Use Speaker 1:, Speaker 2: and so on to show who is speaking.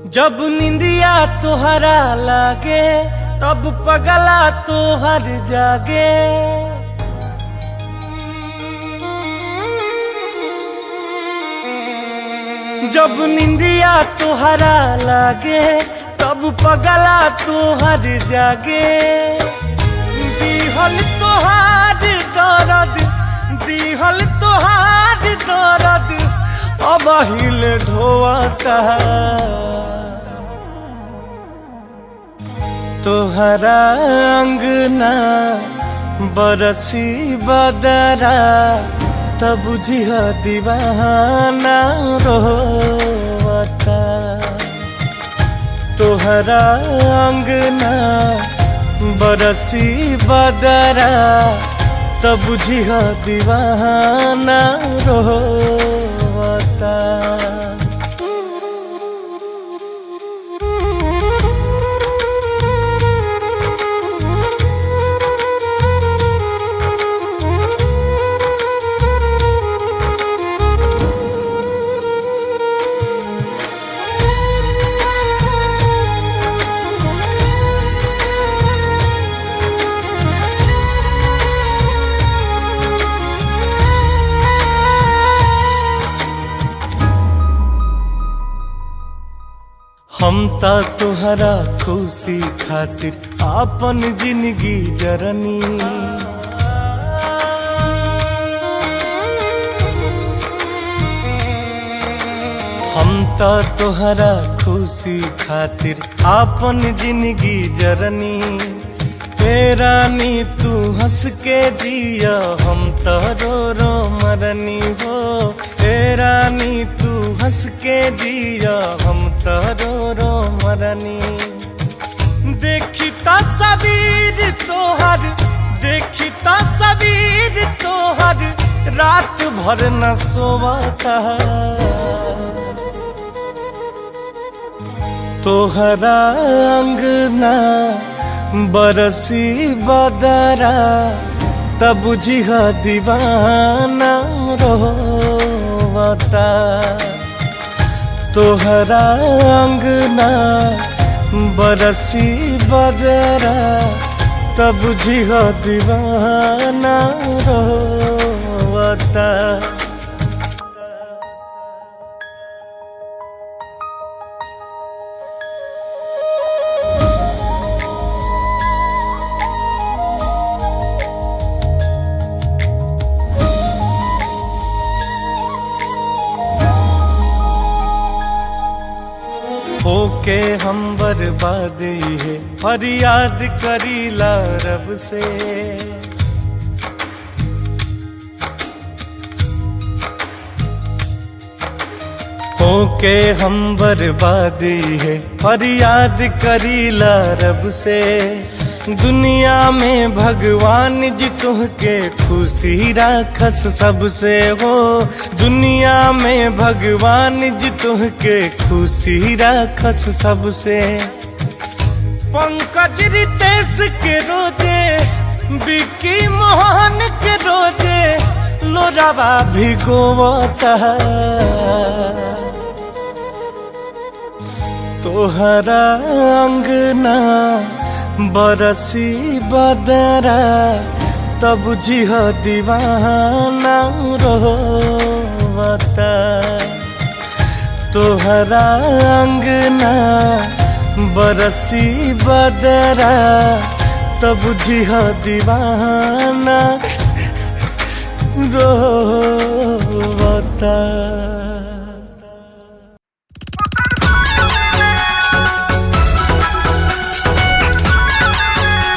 Speaker 1: जब निंदिया तोहरा लागे तब पगला तोहर जागे। जब निंदिया तोहरा लागे तब पगला तोहर जागे। दिहल तोहार दर्द दिहल तोहार दर्द अब हिल ढोता। तोहरा अंगना बरसी बदरा तब बुझिह दीवाना रोवता। तोहरा अंगना बरसी बदरा तब बुझिह दीवाना रोवता। हम ता तोहरा खुशी खातिर आपन जिंदगी जरनी। हम ता तोहरा खुशी खातिर आपन जिंदगी जरनी। हे रानी तू हंस के जिया हम तो रो रो मरनी हो। हे रानी तू हंस के जिया हम तो रो रो मरनी। देखी तस्वीर तोहर देखी तस्वीर तोहर रात भर न सोवता। तोहरा अंगना बरसी बदरा तब बुझिह दीवाना रोवता। तोहरा अंगना बरसी बदरा तब बुझिह दीवाना रोवता। होके हम बर्बादी है फरियाद करीला रब से। होके हम बर्बादी है फरियाद करीला रब से। दुनिया में भगवान जी तुहके खुशी राखस सबसे हो। दुनिया में भगवान जी तुहके खुशी राखस सबसे। पंकज रितेश के रोजे बिक्की मोहन के रोजे लोरावा भिगोवता। तोहरा अंगना बरसी बदरा तब बुझिह दीवाना रोवता। तोहरा अंगना बरसी बदरा तब बुझिह दीवाना रोवता।